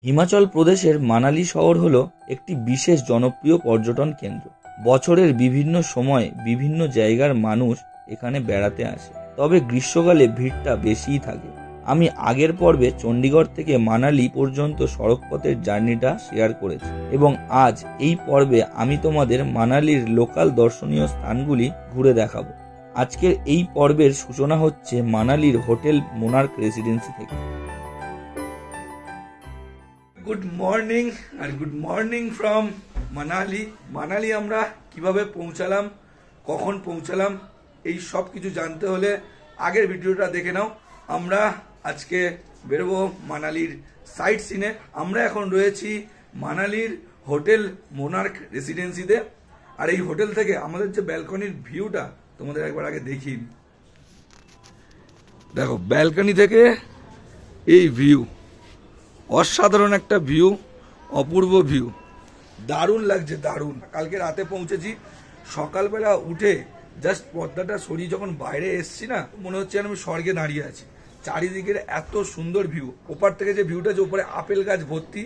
হিমাচল প্রদেশের মানালি শহর হলো একটি বিশেষ জনপ্রিয় পর্যটন কেন্দ্র। বছরের বিভিন্ন সময়ে বিভিন্ন জায়গার মানুষ এখানে বেড়াতে আসে, তবে গ্রীষ্মকালে ভিড়টা বেশিই থাকে। আমি আগের পর্বে চণ্ডীগড় থেকে মানালি পর্যন্ত সড়কপথের জার্নিটা শেয়ার করেছি এবং আজ এই পর্বে আমি তোমাদের মানালির লোকাল দর্শনীয় স্থানগুলি ঘুরে দেখাবো। আজকের এই পর্বের সূচনা হচ্ছে মানালির হোটেল মোনার্ক রেসিডেন্সি থেকে। গুড মর্নিং আর good morning from Manali. Manali আমরা কিভাবে পৌঁছালাম, কখন পৌঁছালাম, এই সব কিছু জানতে হলে আগের ভিডিওটা দেখে নাও। আমরা আজকে বেরোবো মানালির সাইট সিনে। আমরা এখন রয়েছি মানালির হোটেল মোনার্ক রেসিডেন্সিতে। আর এই হোটেল থেকে আমাদের যে ব্যালকনির ভিউটা তোমাদের একবার আগে দেখি। দেখো, ব্যালকনি থেকে এই ভিউ, অসাধারণ একটা ভিউ, অপূর্ব ভিউ, দারুণ লাগছে, দারুণ। কালকে রাতে পৌঁছেছি, সকালবেলা উঠে জাস্ট পর্দাটা সরিয়ে যখন বাইরে এসছি না, মনে হচ্ছে আমি স্বর্গে দাঁড়িয়ে আছি। চারিদিকের এত সুন্দর ভিউ। ওপার থেকে যে ভিউটা, যে উপরে আপেল গাছ ভর্তি,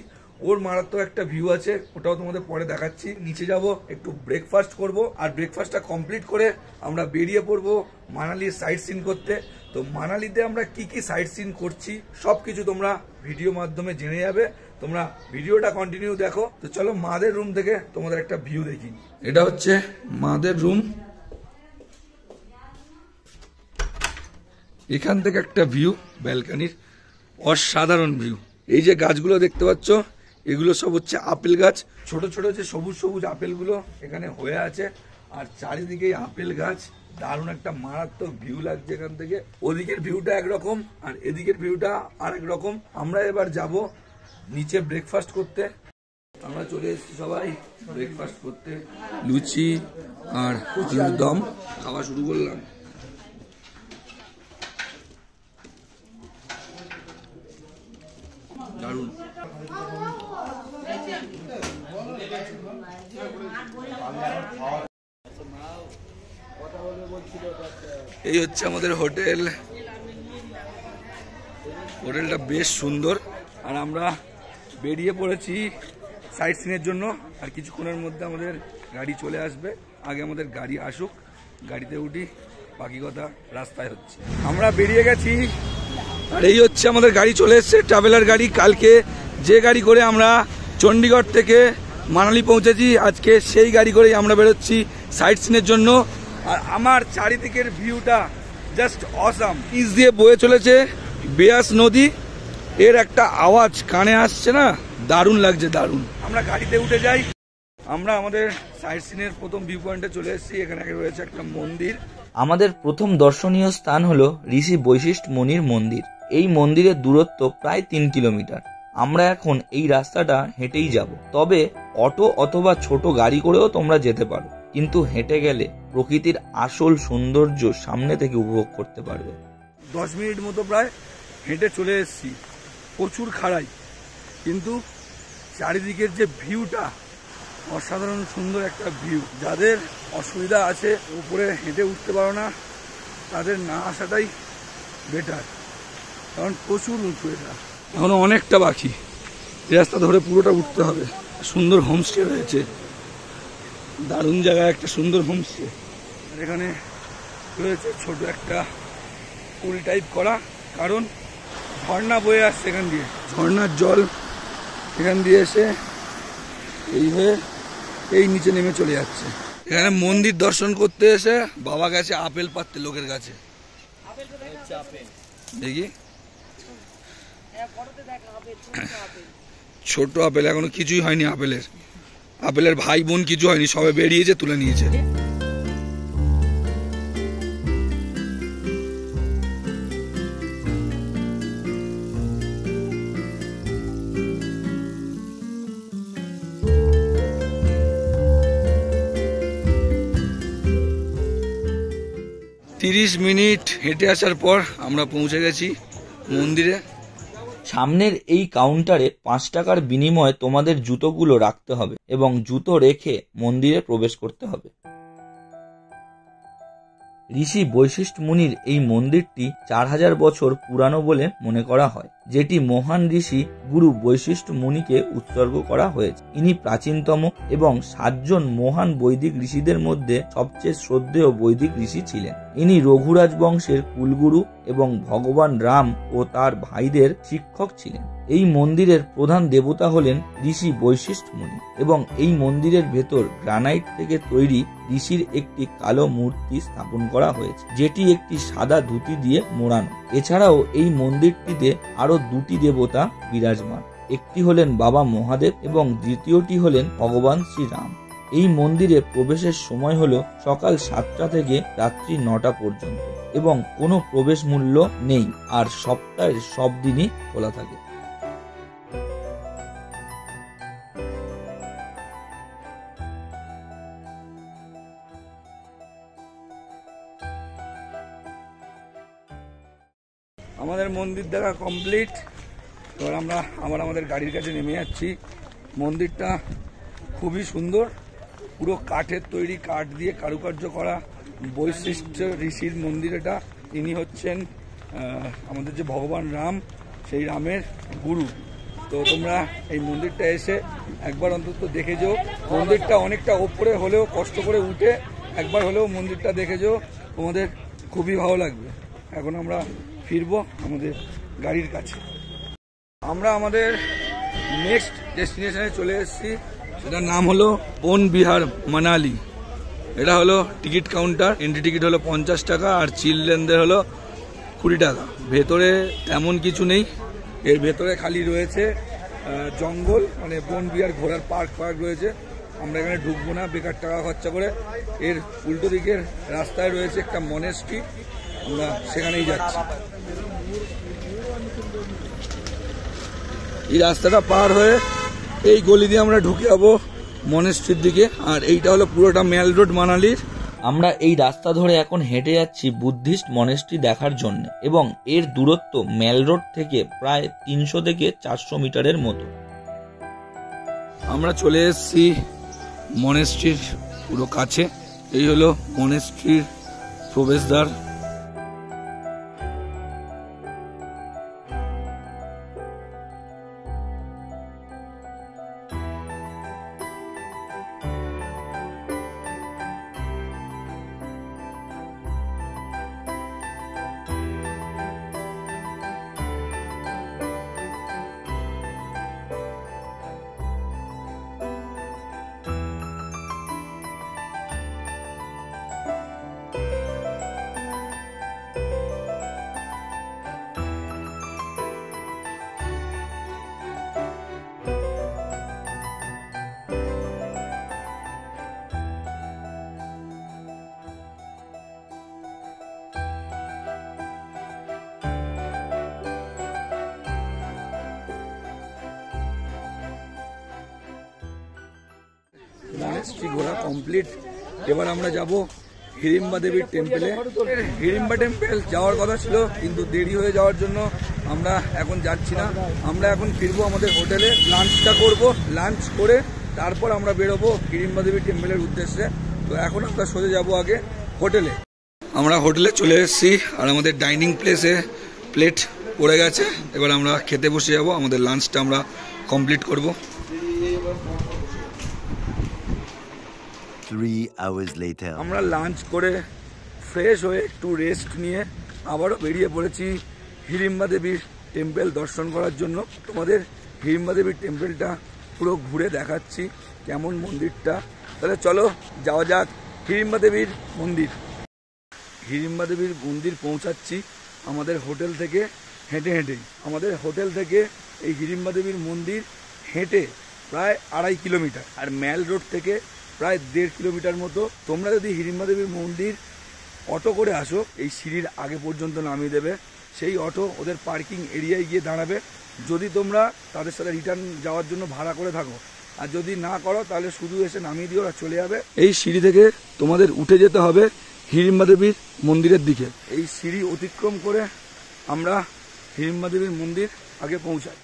ওর মারাত্মক একটা ভিউ আছে, ওটাও তোমাদের পরে দেখাচ্ছি। নিচে যাব, একটু ব্রেকফাস্ট করব, আর ব্রেকফাস্টটা কমপ্লিট করে আমরা বেরিয়ে পড়বো মানালির সাইট সিন করতে। তো মানালিতে আমরা কি কি সাইট সিন করছি সবকিছু তোমরা ভিডিও মাধ্যমে জেনে যাবে। তোমরা ভিডিওটা কন্টিনিউ দেখো। তো চলো মাদের রুম থেকে তোমাদের একটা ভিউ দেখি। এটা হচ্ছে মাদের রুম। এখান থেকে একটা ভিউ ব্যালকনির, অসাধারণ ভিউ। এই যে গাছগুলো দেখতে পাচ্ছ, এগুলো সব হচ্ছে আপেল গাছ। ছোট ছোট যে সবুজ সবুজ আপেলগুলো এখানে হয়ে আছে, আর চারিদিকে আপেল গাছ। দারুণ একটা মারাত্মক ভিউ লাগছে এখান থেকে। ওদিকের ভিউটা একরকম আর এদিকের ভিউটা আরেক রকম। আমরা এবার যাব নিচে ব্রেকফাস্ট করতে। আমরা চলে এসেছি সবাই ব্রেকফাস্ট করতে। লুচি আর আলুর দম খাওয়া শুরু করলাম। দারুণ। এই হচ্ছে আমাদের হোটেল। হোটেলটা বেশ সুন্দর। আর আমরা বেরিয়ে পড়েছি সাইট সিনের জন্য। আর কিছুক্ষণের মধ্যে আমাদের গাড়ি চলে আসবে। আগে আমাদের গাড়ি আসুক, গাড়িতে উঠি, বাকি কথা রাস্তায় হচ্ছে। আমরা বেরিয়ে গেছি, আর এই হচ্ছে আমাদের গাড়ি চলে এসছে, ট্রাভেলার গাড়ি। কালকে যে গাড়ি করে আমরা চণ্ডীগড় থেকে মানালি পৌঁছেছি, আজকে সেই গাড়ি করেই আমরা বেরোচ্ছি সাইট সিনের জন্য। আর আমার চারিদিকের ভিউটা জাস্ট অসাম। নিচ দিয়ে বয়ে চলেছে বেয়াস নদী, এর একটা আওয়াজ কানে আসছে না, দারুণ লাগছে, দারুণ। আমরা গাড়িতে উঠে যাই। আমরা আমাদের সাইট সিনের প্রথম ভিউ পয়েন্টে চলে এসেছি। এখানে রয়েছে একটা মন্দির। আমাদের প্রথম দর্শনীয় স্থান হলো ঋষি বৈশিষ্ট্য মুনির মন্দির। এই মন্দিরের দূরত্ব প্রায় 3 কিলোমিটার। আমরা এখন এই রাস্তাটা হেঁটেই যাব, তবে অটো অথবা ছোট গাড়ি করেও তোমরা যেতে পারো, কিন্তু হেঁটে গেলে প্রকৃতির আসল সৌন্দর্য সামনে থেকে উপভোগ করতে পারবে। 10 মিনিট মতো প্রায় হেঁটে চলে এসেছি। প্রচুর খাড়াই, কিন্তু চারিদিকের যে ভিউটা অসাধারণ সুন্দর একটা ভিউ। যাদের অসুবিধা আছে, উপরে হেঁটে উঠতে পারো না, তাদের না আসাটাই বেটার, কারণ প্রচুর উঁচু। এটা এখনো অনেকটা বাকি, রাস্তা ধরে পুরোটা উঠতে হবে। সুন্দর হোমস্টে রয়েছে, দারুণ জায়গায় একটা সুন্দর হোমস্টে। আর এখানে রয়েছে ছোট একটা পুল টাইপ করা, কারণ ঝর্ণা বয়ে আসছে এখান দিয়ে। ঝর্ণার জল এখান দিয়ে এসে এই হয়ে এই নিচে নেমে চলে যাচ্ছে। এখানে মন্দির দর্শন করতে এসে বাবা গেছে আপেল পাততে লোকের কাছে। দেখি, ছোট আপেল, এখনো কিছুই হয়নি আপেলের। আপেলের ভাই বোন কিছু হয়নি, সবে বেরিয়েছে, তুলে নিয়েছে। তিরিশ মিনিট হেঁটে আসার পর আমরা পৌঁছে গেছি মন্দিরে। সামনের এই কাউন্টারে 5 টাকার বিনিময়ে তোমাদের জুতোগুলো রাখতে হবে এবং জুতো রেখে মন্দিরে প্রবেশ করতে হবে। ঋষি বৈশিষ্ট্য মুনির এই মন্দিরটি 4000 বছর পুরানো বলে মনে করা হয়, যেটি মহান ঋষি গুরু বৈশিষ্ট্য মুনিকে উৎসর্গ করা হয়েছে। ইনি প্রাচীনতম এবং 7 জন মহান বৈদিক ঋষিদের মধ্যে সবচেয়ে শ্রদ্ধেয় বৈদিক ঋষি ছিলেন। ইনি রঘুরাজ বংশের কুলগুরু এবং ভগবান রাম ও তার ভাইদের শিক্ষক ছিলেন। এই মন্দিরের প্রধান দেবতা হলেন ঋষি বৈশিষ্ট্য মুনি এবং এই মন্দিরের ভেতর গ্রানাইট থেকে তৈরি ঋষির একটি কালো মূর্তি স্থাপন করা হয়েছে, যেটি একটি সাদা ধুতি দিয়ে মোড়ানো। এছাড়াও এই মন্দিরটিতে আরো 2টি দেবতা বিরাজমান, একটি হলেন বাবা মহাদেব এবং দ্বিতীয়টি হলেন ভগবান শ্রীরাম। এই মন্দিরে প্রবেশের সময় হলো সকাল 7টা থেকে রাত্রি 9টা পর্যন্ত এবং কোনো প্রবেশ মূল্য নেই, আর সপ্তাহের সব দিনই খোলা থাকে। আমাদের মন্দির দেখা কমপ্লিট। এবার আমরা আমাদের গাড়ির কাছে নেমে যাচ্ছি। মন্দিরটা খুবই সুন্দর, পুরো কাঠের তৈরি, কাঠ দিয়ে কারুকার্য করা বৈশিষ্ট্য ঋষির মন্দির এটা। ইনি হচ্ছেন আমাদের যে ভগবান রাম, সেই রামের গুরু। তো তোমরা এই মন্দিরটা এসে একবার অন্তত দেখে যাও। মন্দিরটা অনেকটা ওপরে হলেও কষ্ট করে উঠে একবার হলেও মন্দিরটা দেখে যাও, তোমাদের খুবই ভালো লাগবে। এখন আমরা ফিরবো আমাদের গাড়ির কাছে। আমরা আমাদের নেক্সট ডেস্টিনেশনে চলে এসেছি, সেটার নাম হলো বন বিহার মানালি। এটা হলো টিকিট কাউন্টার। এন্ট্রি টিকিট হলো 50 টাকা আর চিলড্রেনদের হলো 20 টাকা। ভেতরে তেমন কিছু নেই, এর ভেতরে খালি রয়েছে জঙ্গল, মানে বন বিহার ঘোড়ার পার্ক রয়েছে। আমরা এখানে ঢুকবো না বেকার টাকা খরচা করে। এর উল্টো দিকের রাস্তায় রয়েছে একটা মনেস্ট্রি, আমরা সেখানেই যাচ্ছি। এই রাস্তাটা পার হয়ে এই গলি দিয়ে আমরা ঢুকে যাবো মনেস্ট্রির দিকে। আর এইটা হলো পুরোটা মেল রোড মানালির। আমরা এই রাস্তা ধরে এখন হেঁটে যাচ্ছি বুদ্ধিস্ট মনেস্ট্রি দেখার জন্য এবং এর দূরত্ব মেল রোড থেকে প্রায় 300 থেকে 400 মিটারের মতো। আমরা চলে এসেছি মনেস্ট্রির পুরো কাছে। এই হলো মনেস্ট্রির প্রবেশদ্বার। মনেস্ট্রি ঘোরা কমপ্লিট। এবার আমরা যাব হিড়িম্বা দেবীর টেম্পেলে। হিড়িম্বা টেম্পেল যাওয়ার কথা ছিল, কিন্তু দেরি হয়ে যাওয়ার জন্য আমরা এখন যাচ্ছি না। আমরা এখন ফিরবো আমাদের হোটেলে, লাঞ্চটা করব। লাঞ্চ করে তারপর আমরা বেরোবো হিড়িম্বা দেবীর টেম্পেলের উদ্দেশ্যে। তো এখন আমরা সোজা যাবো আগে হোটেলে। আমরা হোটেলে চলে এসেছি আর আমাদের ডাইনিং প্লেসে প্লেট পড়ে গেছে। এবার আমরা খেতে বসে যাব, আমাদের লাঞ্চটা আমরা কমপ্লিট করব। 3 hours later. আমরা লাঞ্চ করে ফ্রেশ হয়ে একটু রেস্ট নিয়ে আবারও বেরিয়ে পড়েছি হিড়িম্বা দেবীর টেম্পল দর্শন করার জন্য। তোমাদের হিড়িম্বা দেবীর টেম্পলটা পুরো ঘুরে দেখাচ্ছি কেমন মন্দিরটা। তাহলে চলো যাওয়া যাক হিড়িম্বা দেবীর মন্দির। হিড়িম্বা দেবীর মন্দির পৌঁছাচ্ছি আমাদের হোটেল থেকে হেঁটে হেঁটেই। আমাদের হোটেল থেকে এই হিড়িম্বা দেবীর মন্দির হেঁটে প্রায় 2.5 কিলোমিটার, আর ম্যাল রোড থেকে প্রায় 1.5 কিলোমিটার মতো। তোমরা যদি হিড়িম্বা দেবীর মন্দির অটো করে আসো, এই সিঁড়ির আগে পর্যন্ত নামিয়ে দেবে। সেই অটো ওদের পার্কিং এরিয়ায় গিয়ে দাঁড়াবে। যদি তোমরা তাদের সাথে রিটার্ন যাওয়ার জন্য ভাড়া করে থাকো, আর যদি না করো তাহলে শুধু এসে নামিয়ে দিও আর চলে যাবে। এই সিঁড়ি থেকে তোমাদের উঠে যেতে হবে হিড়িম্বা দেবীর মন্দিরের দিকে। এই সিঁড়ি অতিক্রম করে আমরা হিড়িম্বা দেবীর মন্দির আগে পৌঁছাই।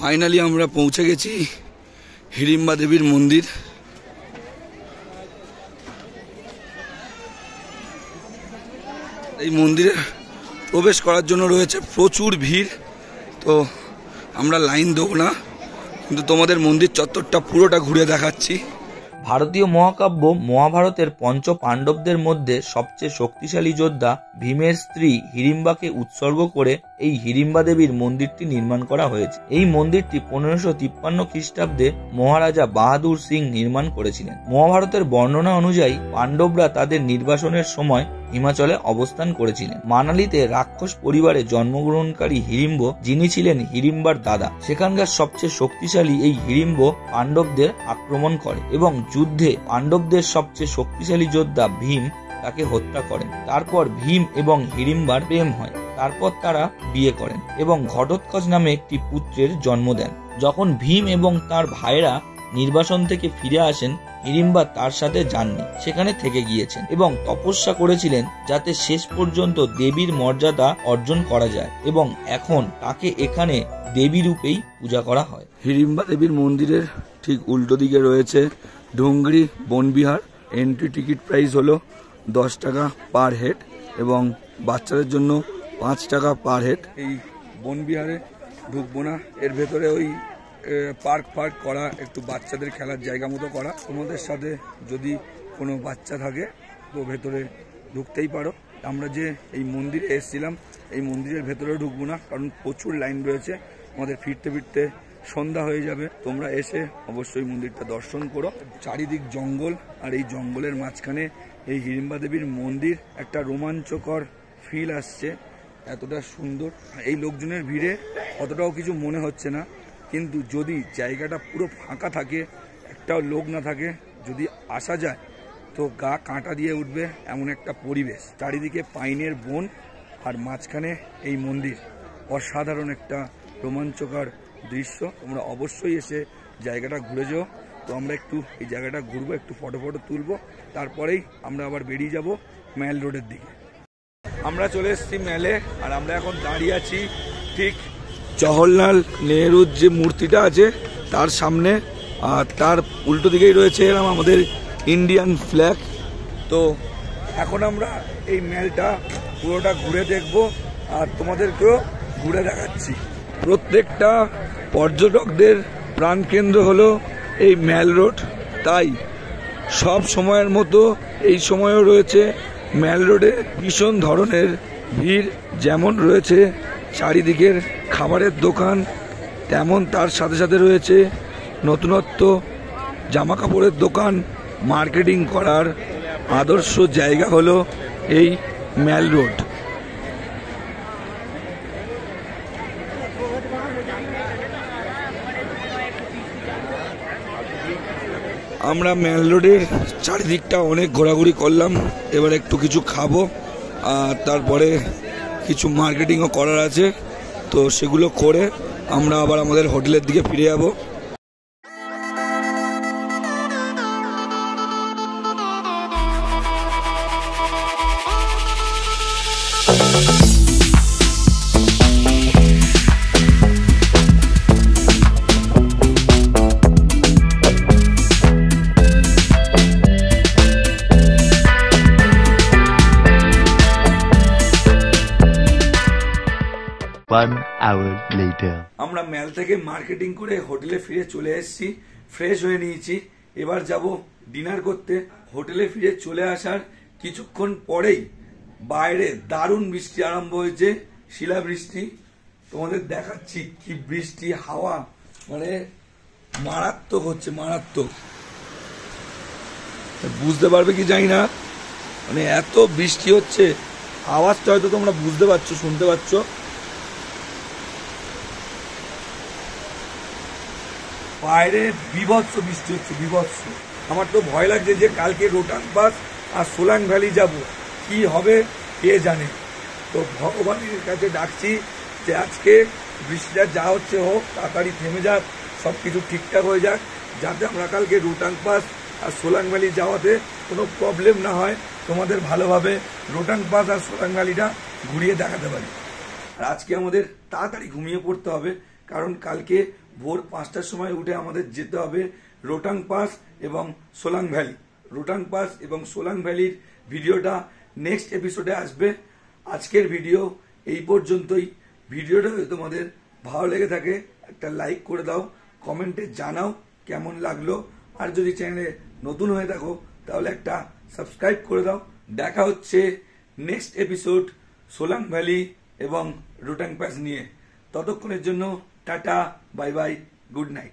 ফাইনালি আমরা পৌঁছে গেছি হিড়িম্বা দেবীর মন্দির। এই মন্দিরে প্রবেশ করার জন্য রয়েছে প্রচুর ভিড়, তো আমরা লাইন দেবো না, কিন্তু তোমাদের মন্দির চত্বরটা পুরোটা ঘুরে দেখাচ্ছি। ভারতীয় মহাকাব্য মহাভারতের পঞ্চ পাণ্ডবদের মধ্যে সবচেয়ে শক্তিশালী যোদ্ধা ভীমের স্ত্রী হিড়িম্বাকে উৎসর্গ করে এই হিড়িম্বা দেবীর মন্দিরটি নির্মাণ করা হয়েছে। এই মন্দিরটি 1553 খ্রিস্টাব্দে মহারাজা বাহাদুর সিং নির্মাণ করেছিলেন। মহাভারতের বর্ণনা অনুযায়ী পাণ্ডবরা তাদের নির্বাসনের সময় হিমাচলে অবস্থান করেছিলেন। মানালিতে রাক্ষস পরিবারে জন্মগ্রহণকারী হিড়িম্ব, যিনি ছিলেন হিড়িম্বার দাদা, সেখানকার সবচেয়ে শক্তিশালী এই হিড়িম্ব পাণ্ডবদের আক্রমণ করে এবং যুদ্ধে পাণ্ডবদের সবচেয়ে শক্তিশালী যোদ্ধা ভীম তাকে হত্যা করেন। তারপর ভীম এবং হিড়িম্বার প্রেম হয়। তারপর তারা বিয়ে করেন এবং ঘটোৎকচ নামে একটি পুত্রের জন্ম দেন। যখন ভীম এবং তার ভাইরা নির্বাসন থেকে ফিরে আসেন, হিড়িম্বা তার সাথে যাননি, সেখানে থেকে গিয়েছেন এবং তপস্যা করেছিলেন যাতে শেষ পর্যন্ত দেবীর মর্যাদা অর্জন করা যায়, এবং এখন তাকে এখানে দেবী রূপেই পূজা করা হয়। হিড়িম্বা দেবীর মন্দিরের ঠিক উল্টো দিকে রয়েছে ঢুঙ্গরি বনবিহার। এন্ট্রি টিকিট প্রাইস হলো 10 টাকা পার হেড এবং বাচ্চাদের জন্য 5 টাকা পার হেড। এই বনবিহারে ঢুকবো না, এর ভেতরে ওই পার্ক করা, একটু বাচ্চাদের খেলার জায়গা মতো করা। তোমাদের সাথে যদি কোনো বাচ্চা থাকে তো ভেতরে ঢুকতেই পারো। আমরা যে এই মন্দিরে এসেছিলাম, এই মন্দিরের ভেতরে ঢুকবো না, কারণ প্রচুর লাইন রয়েছে, আমাদের ফিরতে ফিরতে সন্ধ্যা হয়ে যাবে। তোমরা এসে অবশ্যই মন্দিরটা দর্শন করো। চারিদিক জঙ্গল, আর এই জঙ্গলের মাঝখানে এই হিড়িম্বা দেবীর মন্দির, একটা রোমাঞ্চকর ফিল আসছে, এতটা সুন্দর। এই লোকজনের ভিড়ে অতটাও কিছু মনে হচ্ছে না, কিন্তু যদি জায়গাটা পুরো ফাঁকা থাকে, একটাও লোক না থাকে, যদি আসা যায় তো গা কাঁটা দিয়ে উঠবে এমন একটা পরিবেশ। চারিদিকে পাইনের বন আর মাঝখানে এই মন্দির, অসাধারণ একটা রোমাঞ্চকর দৃশ্য। তোমরা অবশ্যই এসে জায়গাটা ঘুরে যাও। তো আমরা একটু এই জায়গাটা ঘুরবো, একটু ফটো তুলবো, তারপরেই আমরা আবার বেরিয়ে যাব ম্যাল রোডের দিকে। আমরা চলে এসেছি ম্যালে, আর আমরা এখন দাঁড়িয়ে আছি ঠিক জওহরলাল নেহরুর যে মূর্তিটা আছে তার সামনে, আর তার উল্টো দিকেই রয়েছে এরকম আমাদের ইন্ডিয়ান ফ্ল্যাগ। তো এখন আমরা এই ম্যালটা পুরোটা ঘুরে দেখব আর তোমাদেরকেও ঘুরে দেখাচ্ছি। প্রত্যেকটা পর্যটকদের প্রাণকেন্দ্র হলো এই ম্যাল রোড, তাই সব সময়ের মতো এই সময়ও রয়েছে ম্যাল রোডে ভীষণ ধরনের ভিড়। যেমন রয়েছে চারিদিকের খাবারের দোকান, তেমন তার সাথে সাথে রয়েছে নতুনত্ব জামা কাপড়ের দোকান। মার্কেটিং করার আদর্শ জায়গা হলো এই ম্যাল রোড। আমরা ম্যাল রোডের চারিদিকটা অনেক ঘোরাঘুরি করলাম, এবার একটু কিছু খাবো, আর তারপরে কিছু মার্কেটিংও করার আছে, তো সেগুলো করে আমরা আবার আমাদের হোটেলের দিকে ফিরে যাব। আমরা ম্যাল থেকে মার্কেটিং করে হোটেলে ফিরে চলে এসেছি, ফ্রেশ হয়ে নিয়েছি, এবার যাব ডিনার করতে। হোটেলে ফিরে চলে আসার কিছুক্ষণ পরেই বাইরে দারুণ বৃষ্টি আরম্ভ হয়েছে, শিলাবৃষ্টি। তোমাদের দেখাচ্ছি কি বৃষ্টি, হাওয়া মানে মারাত্মক হচ্ছে, মারাত্মক। বুঝতে পারবে কি জানি না, মানে এত বৃষ্টি হচ্ছে, আওয়াজটা হয়তো তোমরা বুঝতে পারছো, শুনতে পাচ্ছ। বাইরে বিভৎস বৃষ্টি হচ্ছে, বিভৎস। আমার তো ভয় লাগছে যে কালকে রোটাং পাস আর সোলাং ভ্যালি যাব, কি হবে কে জানে। তো ভগবানের কাছে ডাকছি যে আজকে বৃষ্টিটা যা হচ্ছে হোক, তাড়াতাড়ি থেমে যাক, সব কিছু ঠিকঠাক হয়ে যাক, যাতে আমরা কালকে রোটাং পাস আর সোলাং ভ্যালি যাওয়াতে কোনো প্রবলেম না হয়, তোমাদের ভালোভাবে রোটাং পাস আর সোলাং ভ্যালিটা ঘুরিয়ে দেখাতে পারি। আর আজকে আমাদের তাড়াতাড়ি ঘুমিয়ে পড়তে হবে, কারণ কালকে ভোর 5টার সময় উঠে আমাদের যেতে হবে রোটাং পাস এবং সোলাং ভ্যালি। রোটাং পাস এবং সোলাং ভ্যালির ভিডিওটা নেক্সট এপিসোডে আসবে। আজকের ভিডিও এই পর্যন্তই। ভিডিওটা যদি তোমাদের ভালো লেগে থাকে একটা লাইক করে দাও, কমেন্টে জানাও কেমন লাগলো, আর যদি চ্যানেলে নতুন হয়ে থাকো তাহলে একটা সাবস্ক্রাইব করে দাও। দেখা হচ্ছে নেক্সট এপিসোড সোলাং ভ্যালি এবং রোটাং পাস নিয়ে। ততক্ষণের জন্য tata, bye bye, good night.